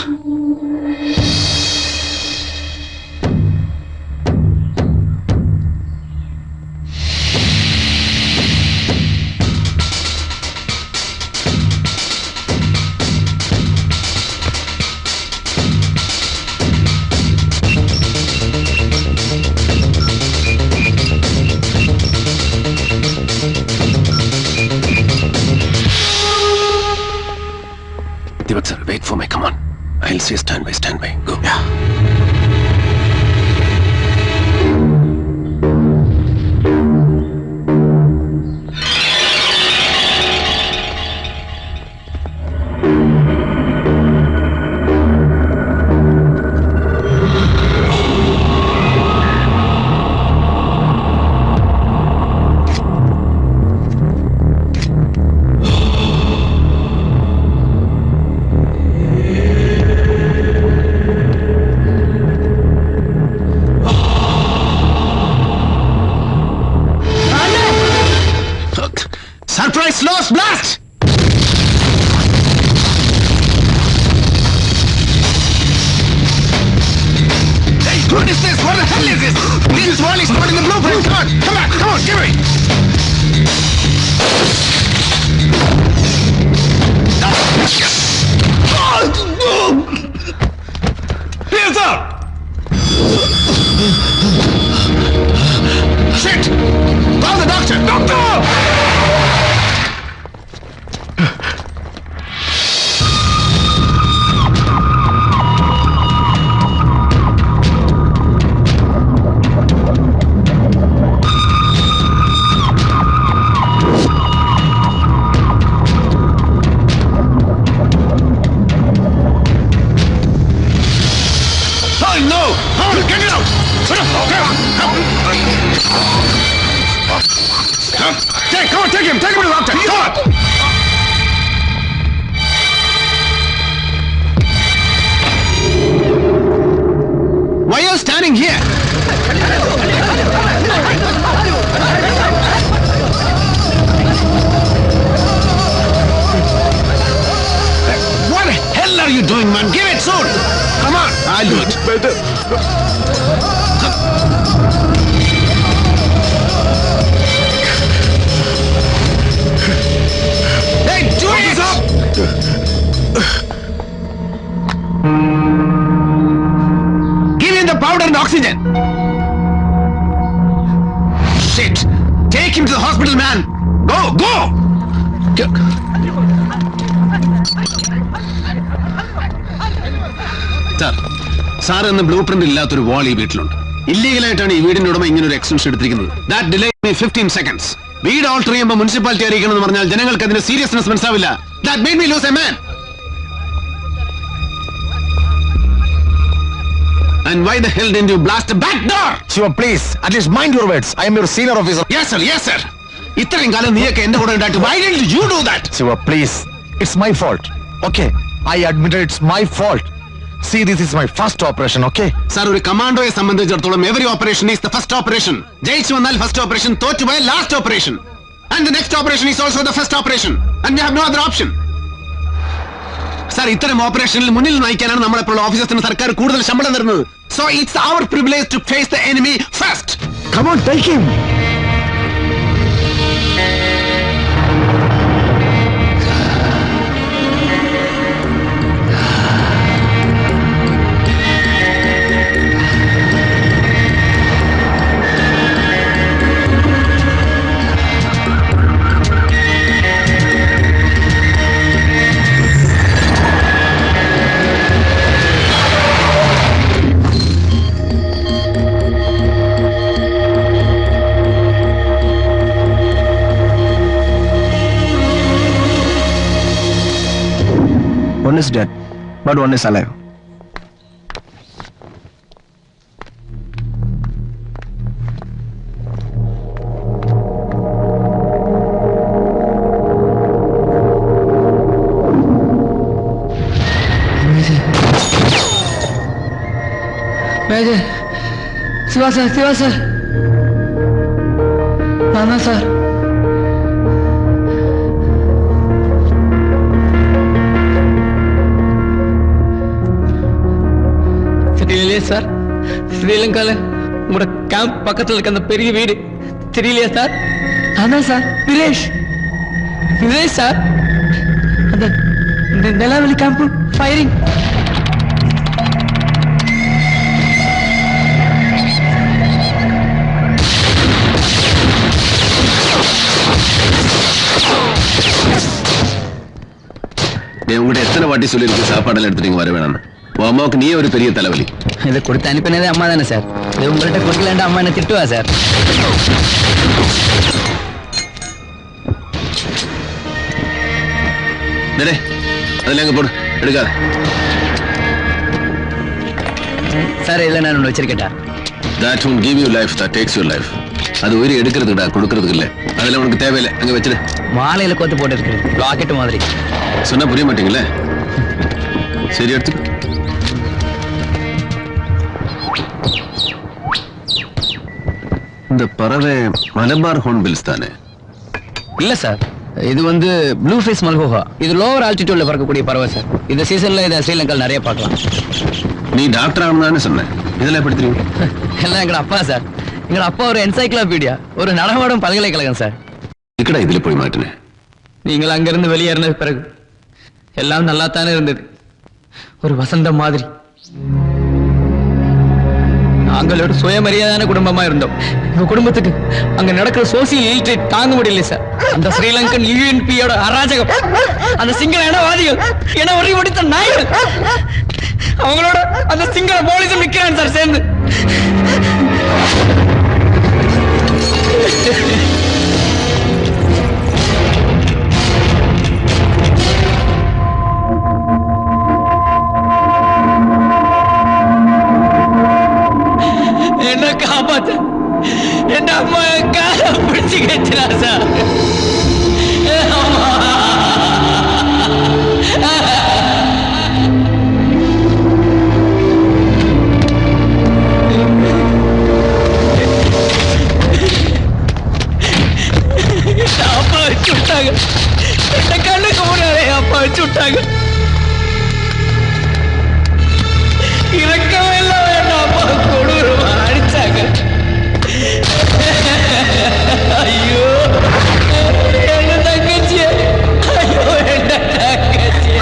Divak sir, wait for me, come on. I'll say stand by, go. Yeah. Surprise lost blast! Hey, what is this? What the hell is this? This is Wally's not in the blueprint. Come on, give me! Hands up! Shit! Call the doctor! Doctor! Get it out! Come on, take him to the doctor! Come on! Why are you standing here? What the hell are you doing, man? Give it soon! Come on, I'll do it. Hey, do it! Give him the powder and oxygen. Shit! Take him to the hospital, man. Go! Sir in the blueprint illathor wall ee veettilundu. Illegal aayittan ee veedinte udama ingane oru extension eduthirukkunu. That delayed me 15 seconds. Weed alter cheyumbo municipality ariyikkanennu parnal janangalkku adinte seriousness manasavilla. That made me lose a man. And why the hell didn't you blast the back door? Shiva, please, at least mind your words. I am your senior officer. Yes sir. Ithrayum kaalam neeyakku ende kuda undattu. Why didn't you do that? Shiva, please, it's my fault. Okay, I admit it's my fault. See, this is my first operation, okay? Sir, oru commando e sambandhichirtholam every operation is the first operation. Jaichu vannal first operation, thochu poya last operation. And the next operation is also the first operation. And we have no other option. Sir, ഇത്തരം ഓപ്പറേഷനിൽ മുന്നിൽ നയിക്കാനാണ് നമ്മളെപ്പോഴുള്ള ഓഫീസേഴ്സിന് സർക്കാർ കൂടുതൽ ശമ്പളം തരുന്നത്. So it's our privilege to face the enemy first. Come on, take him. One is dead, but one is alive. Major, Shiva sir. Nana sir. இல்லையே sir, ஸ்ரீலங்கால உங்களோட camp பக்கத்துல இருக்க அந்த பெரிய வீடு தெரியலையா சார்? அதான் சார் விரேஷ் சார், அந்த நெலாவெளி கேம்ப் ஃபயரிங். உங்ககிட்ட எத்தனை வாட்டி சொல்லியிருக்கு சாப்பாடெல்லாம் எடுத்துட்டு வர வேணாம். உன் அம்மாவுக்கு நீயே ஒரு பெரிய தலைவலி. இதை கொடுத்து அனுப்பினதே அம்மா தானே சார். இது உங்கள்கிட்ட கொடுக்கலாண்டா அம்மா என்ன திட்டுவா சார். அதுல எங்க போடு, எடுக்காத சார். இல்லை நான் ஒன்று வச்சிருக்கேன்டா. That won't give you life, that takes your life. அது உயிரை எடுக்கிறதுடா, கொடுக்கறதுக்கு இல்ல. அதெல்லாம் உனக்கு தேவையில்லை, அங்க வச்சிரு. மாலையில கோத்து போட்டு இருக்கு, ராக்கெட் மாதிரி. சொன்னா புரிய மாட்டீங்களே. சரி எடுத்து. இந்த பறவை மலபார் ஹார்ன்பில்ஸ் தானே? இல்ல சார், இது வந்து ப்ளூ ஃபேஸ் மல்ஹோஹா. இது லோவர் ஆல்டிடியூட்ல பறக்கக்கூடிய பறவை சார். இந்த சீசன்ல இதை ஸ்ரீலங்கால நிறைய பார்க்கலாம். நீ டாக்டர் ஆகணும்னு சொன்னேன், இதெல்லாம் எப்படி தெரியும்? எல்லாம் எங்க அப்பா சார். எங்க அப்பா ஒரு என்சைக்ளோபீடியா, ஒரு நடமாடும் பல்கலைக்கழகம் சார். இருக்கடா இதுல போய் மாட்டினேன். நீங்கள் அங்கிருந்து வெளியேறின பிறகு எல்லாம் நல்லா தானே இருந்தது, ஒரு வசந்தம் மாதிரி. நாங்களோட சுயமரியாதையான குடும்பமா இருந்தோம். எங்க குடும்பத்துக்கு அங்க நடக்கிற சோசியல் இலிட்ரேட் தாங்க முடியல சார். அந்த ஸ்ரீலங்கன் யூஎன்பியோட அராஜகம், அந்த சிங்கள இனவாதிகள், இன உரி முடித்த நாய்கள், அவங்களோட அந்த சிங்கள போலீஸும் நிக்கிறான் சார் சேர்ந்து. என்ன காப்பாத்த என் அம்மா கால பிடிச்சு கேட்டா சார். அப்பா வச்சு விட்டாங்க, என் கண்ணுக்கு முன்னாலே அப்பா வச்சு விட்டாங்க. இறக்கவே இல்லை வேண்டாம், அப்பா கொடூரமா அடிச்சாங்க. ஐயோ என்ன தங்கச்சி, ஐயோ என்ன தங்கச்சி.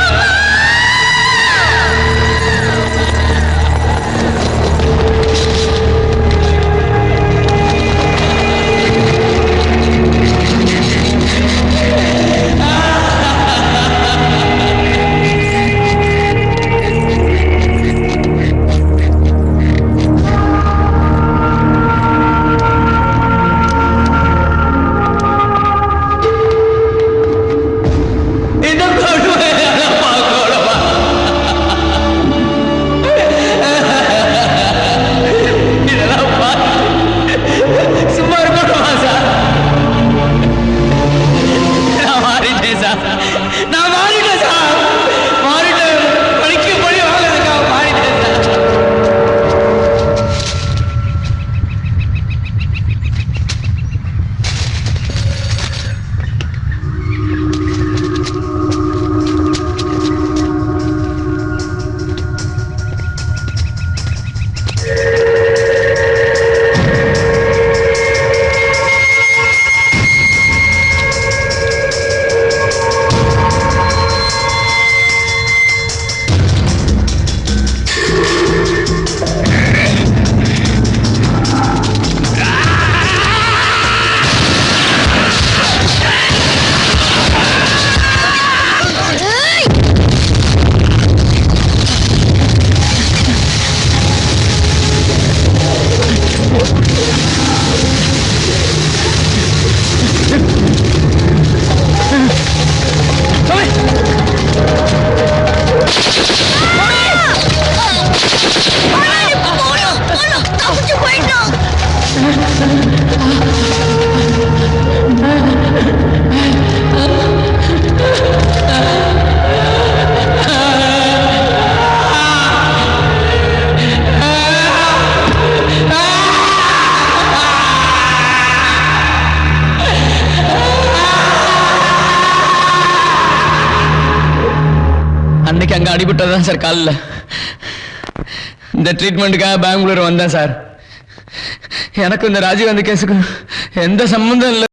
அன்னைக்கு அங்க அடிபட்டதான் சார் காலில். இந்த ட்ரீட்மெண்ட்டுக்காக பெங்களூர் வந்தேன் சார். எனக்கு இந்த ராஜீவ்காந்தி கேஸுக்கு எந்த சம்பந்தம் இல்லை